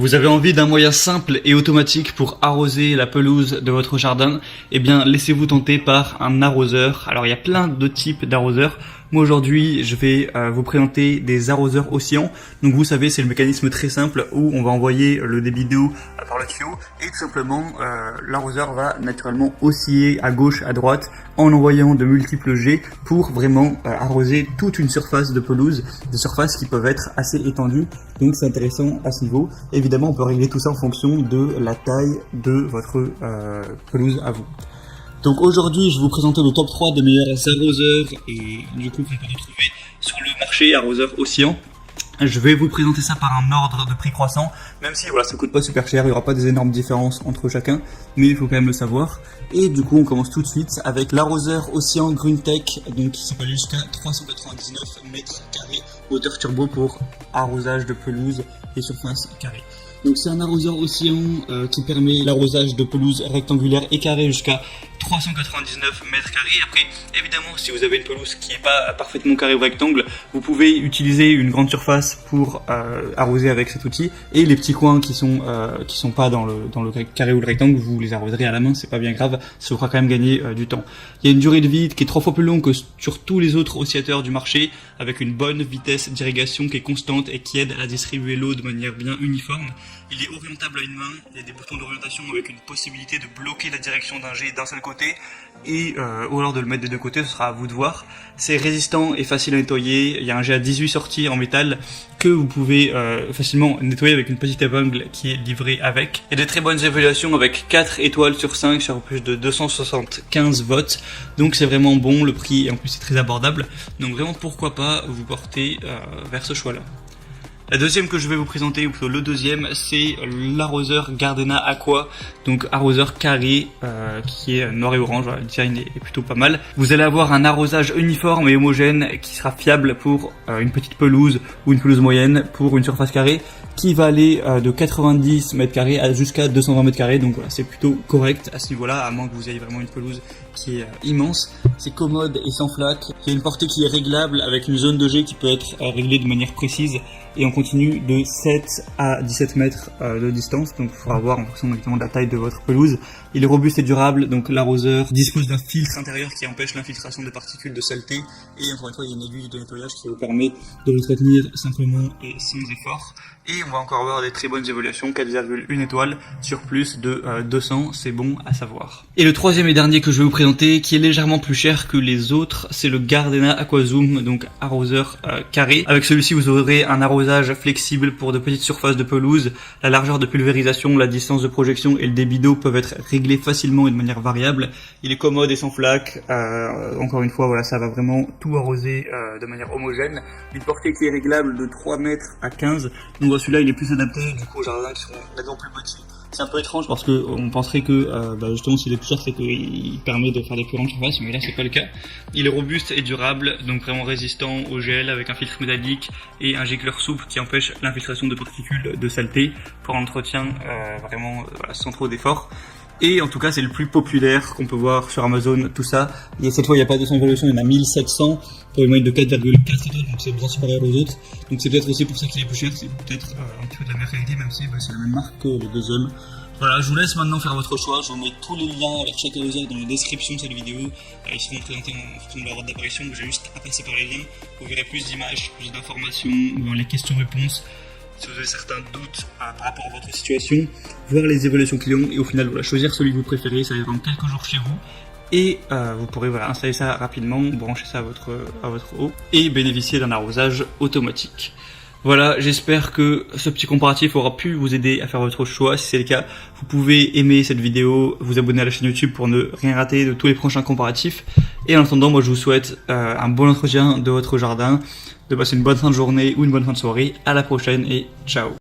Vous avez envie d'un moyen simple et automatique pour arroser la pelouse de votre jardin? Eh bien, laissez-vous tenter par un arroseur. Alors, il y a plein de types d'arroseurs. Moi, aujourd'hui, je vais vous présenter des arroseurs oscillants. Donc, vous savez, c'est le mécanisme très simple où on va envoyer le débit d'eau par le tuyau et tout simplement, l'arroseur va naturellement osciller à gauche, à droite en envoyant de multiples jets pour vraiment arroser toute une surface de pelouse, des surfaces qui peuvent être assez étendues. Donc, c'est intéressant à ce niveau. Évidemment, on peut régler tout ça en fonction de la taille de votre pelouse à vous. Donc aujourd'hui, je vais vous présenter le top 3 des meilleurs arroseurs et du coup qu'on peut retrouver sur le marché arroseur oscillant. Je vais vous présenter ça par un ordre de prix croissant, même si voilà, ça coûte pas super cher, il n'y aura pas des énormes différences entre chacun, mais il faut quand même le savoir. Et du coup, on commence tout de suite avec l'arroseur oscillant Grüntech, donc qui s'appelle jusqu'à 399 mètres carrés, moteur turbo pour arrosage de pelouse et surface carrée. Donc c'est un arroseur oscillant qui permet l'arrosage de pelouse rectangulaire et carrée jusqu'à 399 mètres carrés. Après, évidemment, si vous avez une pelouse qui n'est pas parfaitement carrée ou rectangle, vous pouvez utiliser une grande surface pour arroser avec cet outil. Et les petits coins qui sont pas dans le carré ou le rectangle, vous les arroserez à la main, c'est pas bien grave, ça vous fera quand même gagner du temps. Il y a une durée de vie qui est 3 fois plus longue que sur tous les autres oscillateurs du marché, avec une bonne vitesse d'irrigation qui est constante et qui aide à distribuer l'eau de manière bien uniforme. Il est orientable à une main, il y a des boutons d'orientation avec une possibilité de bloquer la direction d'un jet d'un seul côté et ou alors de le mettre des deux côtés, ce sera à vous de voir. C'est résistant et facile à nettoyer, il y a un jet à 18 sorties en métal que vous pouvez facilement nettoyer avec une petite épingle qui est livrée avec. Il y a de très bonnes évaluations avec 4 étoiles sur 5 sur plus de 275 votes, donc c'est vraiment bon, le prix et en plus c'est très abordable, donc vraiment pourquoi pas vous porter vers ce choix là. La deuxième que je vais vous présenter, ou plutôt le deuxième, c'est l'arroseur Gardena Aqua, donc arroseur carré qui est noir et orange, le design est plutôt pas mal. Vous allez avoir un arrosage uniforme et homogène qui sera fiable pour une petite pelouse ou une pelouse moyenne pour une surface carrée qui va aller de 90 mètres carrés jusqu'à 220 mètres carrés, donc voilà, c'est plutôt correct à ce niveau-là, à moins que vous ayez vraiment une pelouse qui est immense. C'est commode et sans flaque. Il y a une portée qui est réglable avec une zone de jet qui peut être réglée de manière précise et on continue de 7 à 17 mètres de distance, donc il faudra voir en fonction exactement de la taille de votre pelouse. Il est robuste et durable, donc l'arroseur dispose d'un filtre intérieur qui empêche l'infiltration de particules de saleté et encore une fois il y a une aiguille de nettoyage qui vous permet de le retenir simplement et sans effort. Et on va encore avoir des très bonnes évaluations, 4,1 étoiles sur plus de 200, c'est bon à savoir. Et le troisième et dernier que je vais vous présenter, qui est légèrement plus cher que les autres, c'est le Gardena AquaZoom, donc arroseur carré. Avec celui-ci, vous aurez un arrosage flexible pour de petites surfaces de pelouse. La largeur de pulvérisation, la distance de projection et le débit d'eau peuvent être réglés facilement et de manière variable. Il est commode et sans flaque. Encore une fois, voilà, ça va vraiment tout arroser de manière homogène. Une portée qui est réglable de 3 mètres à 15. Donc celui-là, il est plus adapté du coup aux jardins qui sont nettement plus petits. C'est un peu étrange parce que on penserait que justement s'il est plus cher c'est qu'il permet de faire des plus grandes surfaces, mais là c'est pas le cas. Il est robuste et durable, donc vraiment résistant au gel avec un filtre métallique et un gicleur souple qui empêche l'infiltration de particules de saleté pour un entretien vraiment sans trop d'efforts. Et en tout cas, c'est le plus populaire qu'on peut voir sur Amazon, tout ça. Et cette fois, il n'y a pas 200 évaluations, il y en a 1700 pour une moyenne de 4,4 étoiles, donc c'est bien supérieur aux autres. Donc c'est peut-être aussi pour ça qu'il est plus cher, c'est peut-être un petit peu de la meilleure qualité, même si c'est la même marque que les deuxièmes. Voilà, je vous laisse maintenant faire votre choix. Je vous mets tous les liens avec chaque arroseur dans la description de cette vidéo. Ils seront présentés en fonction de leur ordre d'apparition, donc j'ai juste à passer par les liens. Vous verrez plus d'images, plus d'informations, dans les questions-réponses. Si vous avez certains doutes par rapport à votre situation, voir les évaluations clients et au final voilà, choisir celui que vous préférez, ça va prendre quelques jours chez vous. Et vous pourrez voilà, installer ça rapidement, brancher ça à votre eau et bénéficier d'un arrosage automatique. Voilà, j'espère que ce petit comparatif aura pu vous aider à faire votre choix. Si c'est le cas, vous pouvez aimer cette vidéo, vous abonner à la chaîne YouTube pour ne rien rater de tous les prochains comparatifs. Et en attendant, moi je vous souhaite un bon entretien de votre jardin, de passer une bonne fin de journée ou une bonne fin de soirée. À la prochaine et ciao.